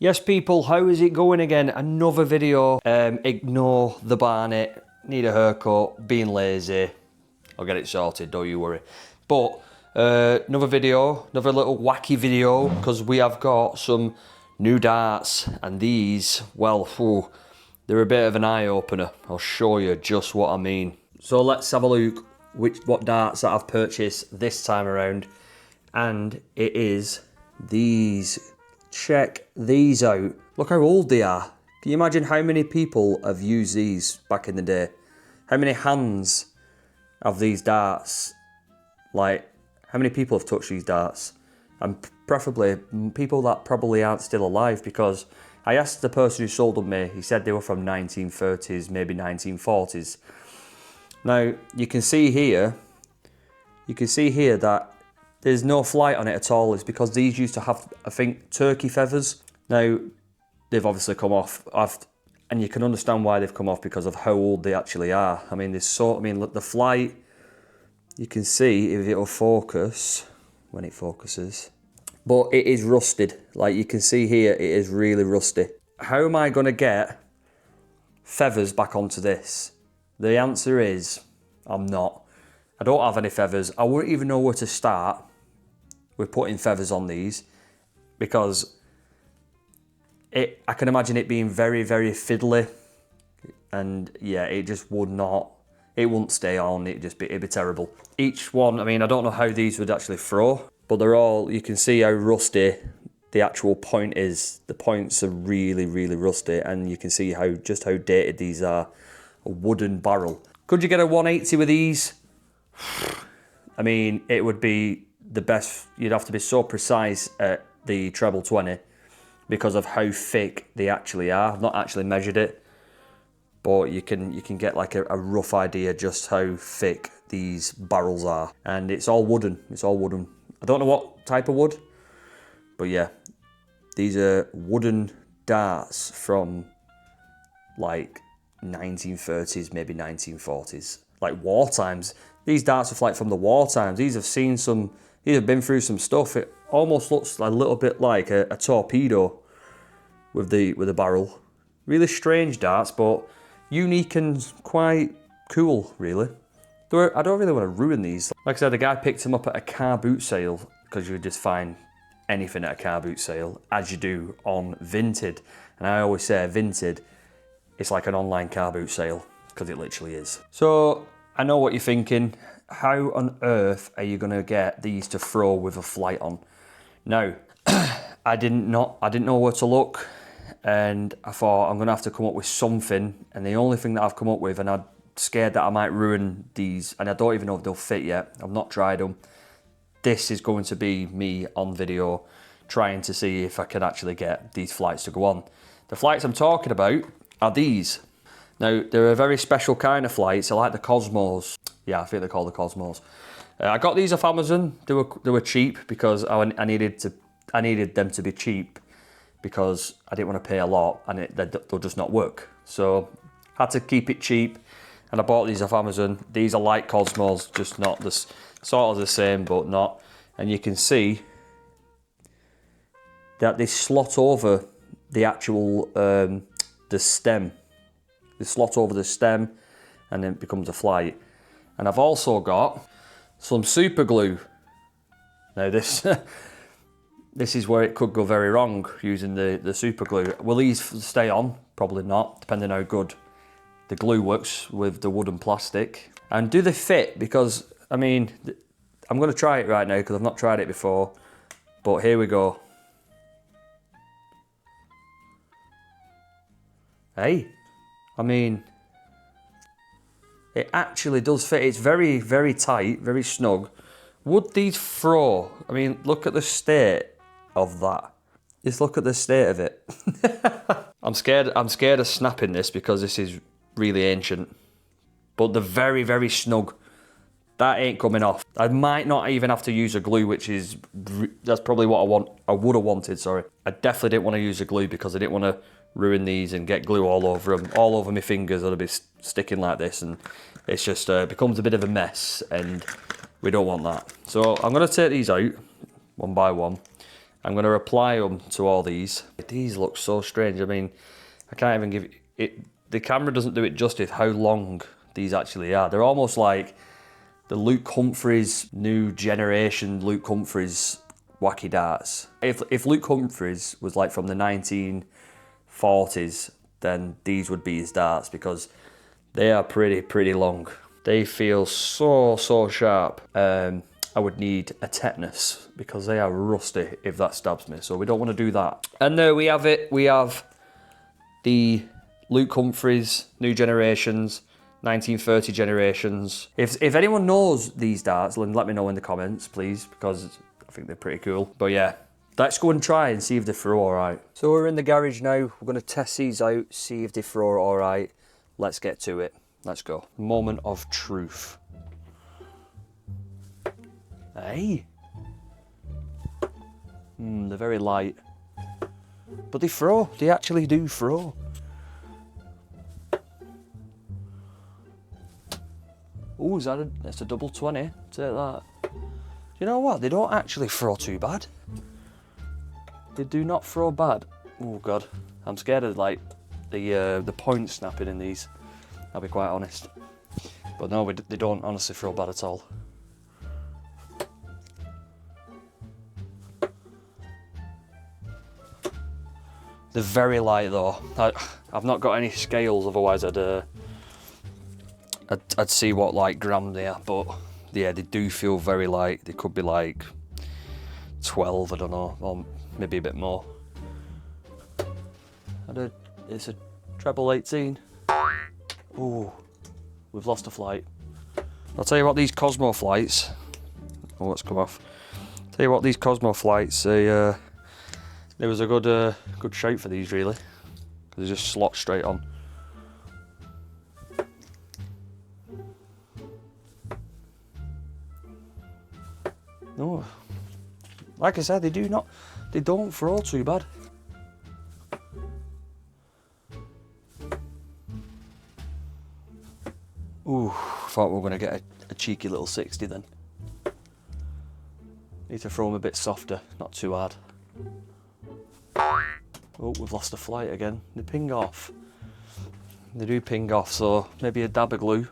Yes, people, how is it going again? Another video. Ignore the barnet, need a haircut, being lazy. I'll get it sorted, don't you worry. But another video, another little wacky video, because we have got some new darts, and these, well, they're a bit of an eye-opener. I'll show you just what I mean. So let's have a look what darts that I've purchased this time around, and it is these. Check these out. Look how old they are. Can you imagine how many people have used these back in the day? How many hands have these darts? Like, how many people have touched these darts? And preferably people that probably aren't still alive, because I asked the person who sold them me, he said they were from 1930s, maybe 1940s. Now, you can see here that there's no flight on it at all. It's because these used to have, I think, turkey feathers. Now, they've obviously come off, and you can understand why they've come off because of how old they actually are. I mean, look, the flight, you can see if it'll focus, when it focuses, but it is rusted. Like you can see here, it is really rusty. How am I gonna get feathers back onto this? The answer is, I'm not. I don't have any feathers. I wouldn't even know where to start with putting feathers on these, because I can imagine it being very, very fiddly, and yeah, it just wouldn't stay on. It'd be terrible. Each one, I mean, I don't know how these would actually throw, but they're all, you can see how rusty the actual point is. The points are really, really rusty, and you can see just how dated these are. A wooden barrel. Could you get a 180 with these? I mean, it would be the best. You'd have to be so precise at the treble 20 because of how thick they actually are. I've not actually measured it, but you can get like a rough idea just how thick these barrels are. And it's all wooden. It's all wooden. I don't know what type of wood, but yeah, these are wooden darts from like 1930s, maybe 1940s, like war times. These darts are like from the war times. These have been through some stuff. It almost looks a little bit like a torpedo with the barrel. Really strange darts, but unique and quite cool, really. Though I don't really want to ruin these. Like I said, the guy picked them up at a car boot sale, because you would just find anything at a car boot sale, as you do on Vinted. And I always say Vinted, it's like an online car boot sale, because it literally is. So I know what you're thinking. How on earth are you going to get these to throw with a flight on? Now, I didn't know where to look, and I thought I'm going to have to come up with something, and the only thing that I've come up with, and I'm scared that I might ruin these, and I don't even know if they'll fit yet. I've not tried them. This is going to be me on video trying to see if I can actually get these flights to go on. The flights I'm talking about are these. Now, they're a very special kind of flights. I like the Cosmos. Yeah, I think they're called the Cosmos. I got these off Amazon. They were cheap because I needed them to be cheap, because I didn't want to pay a lot and they'll just not work. So had to keep it cheap, and I bought these off Amazon. These are like Cosmos, just not this, sort of the same, but not. And you can see that they slot over the actual the stem. They slot over the stem, and then it becomes a flight. And I've also got some super glue. Now this this is where it could go very wrong using the super glue. Will these stay on? Probably not, depending how good the glue works with the wooden plastic. And do they fit? Because, I mean, I'm going to try it right now because I've not tried it before. But here we go. Hey, I mean, it actually does fit. It's very, very tight, very snug. Would these throw? I mean, look at the state of that. Just look at the state of it. I'm scared of snapping this because this is really ancient. But they're very, very snug. That ain't coming off. I might not even have to use a glue, that's probably what I would have wanted, sorry. I definitely didn't want to use a glue because I didn't want to ruin these and get glue all over them, all over my fingers. I'd be sticking like this, and it's just becomes a bit of a mess, and we don't want that. So I'm going to take these out one by one, I'm going to apply them to all these. These look so strange. I mean, I can't even give it, the camera doesn't do it justice how long these actually are. They're almost like the Luke Humphreys, new generation Luke Humphreys wacky darts. If Luke Humphreys was like from the 1940s, then these would be his darts because they are pretty long. They feel so sharp. I would need a tetanus because they are rusty if that stabs me. So we don't want to do that. And there we have it. We have the Luke Humphreys, new generations, 1930 generations. If anyone knows these darts, then let me know in the comments, please, because I think they're pretty cool. But yeah, let's go and try and see if they throw all right. So we're in the garage now. We're going to test these out, see if they throw all right. Let's get to it. Let's go. Moment of truth. Hey. They're very light. But they throw. They actually do throw. Oh, that's a double 20. Take that. You know what? They don't actually throw too bad. They do not throw bad. Oh God, I'm scared of like the point snapping in these. I'll be quite honest. But no, they don't honestly throw bad at all. They're very light though. I've not got any scales, otherwise I'd see what like gram they are. But yeah, they do feel very light. They could be like 12, I don't know, or maybe a bit more. It's a treble 18. Ooh, we've lost a flight. I'll tell you what, these Cosmo flights. Oh, let's come off. Tell you what, these Cosmo flights. There was a good shout for these really, because they just slot straight on. No, like I said, they don't throw too bad. Ooh, thought we were going to get a cheeky little 60 then. Need to throw them a bit softer, not too hard. Oh, we've lost a flight again. They ping off. They do ping off, so maybe a dab of glue.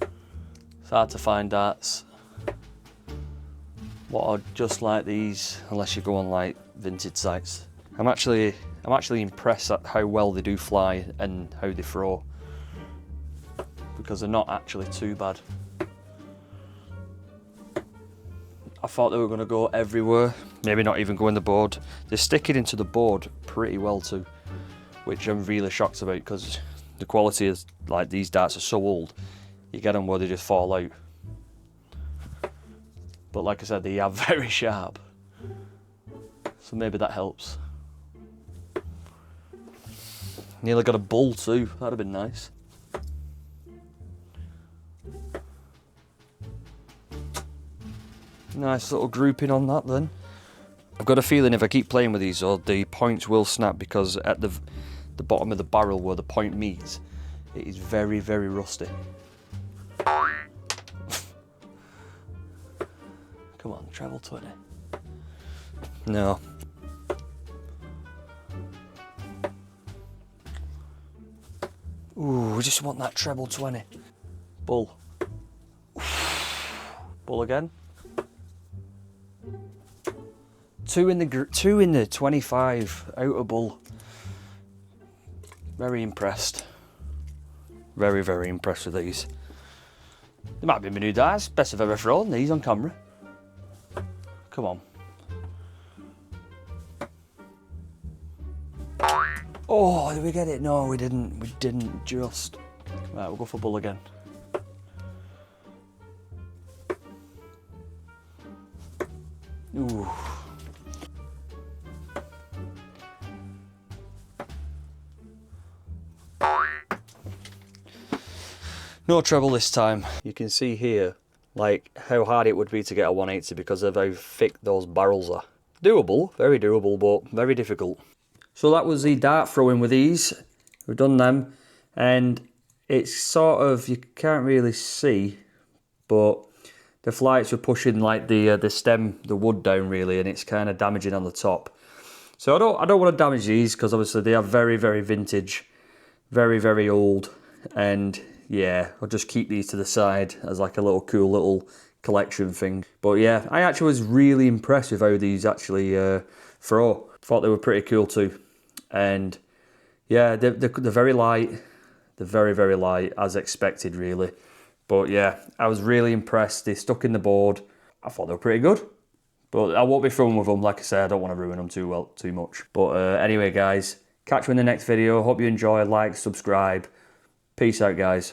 It's hard to find darts what are just like these, unless you go on like vintage sites. I'm actually impressed at how well they do fly and how they throw, because they're not actually too bad. I thought they were going to go everywhere, maybe not even go in the board. They're sticking into the board pretty well too, which I'm really shocked about, because the quality is like these darts are so old, you get them where they just fall out. But like I said, they are very sharp, so maybe that helps. Nearly got a bull too, that'd have been nice. Nice little grouping on that then. I've got a feeling if I keep playing with these, the points will snap, because at the bottom of the barrel where the point meets, it is very rusty. Come on, treble 20. No. Ooh, we just want that treble 20. Bull. Bull again. Two in the 25 out of bull. Very impressed. Very impressed with these. They might be my new darts. Best I've ever thrown these on camera. Come on. Oh, did we get it? No, we didn't. We didn't just. Right, we'll go for bull again. Ooh. No treble this time. You can see here, like, how hard it would be to get a 180 because of how thick those barrels are. Doable, very doable, but very difficult. So that was the dart throwing with these. We've done them, and it's sort of, you can't really see, but the flights were pushing like the stem, the wood down really, and it's kind of damaging on the top. So I don't want to damage these because obviously they are very, very vintage, very, very old, and yeah, I'll just keep these to the side as like a little cool little collection thing. But yeah, I actually was really impressed with how these actually throw. Thought they were pretty cool too, and yeah, they're very light. They're very, very light as expected really. But yeah, I was really impressed. They stuck in the board. I thought they were pretty good. But I won't be filming with them. Like I said, I don't want to ruin them too much. But anyway, guys, catch you in the next video. Hope you enjoy. Like, subscribe. Peace out, guys.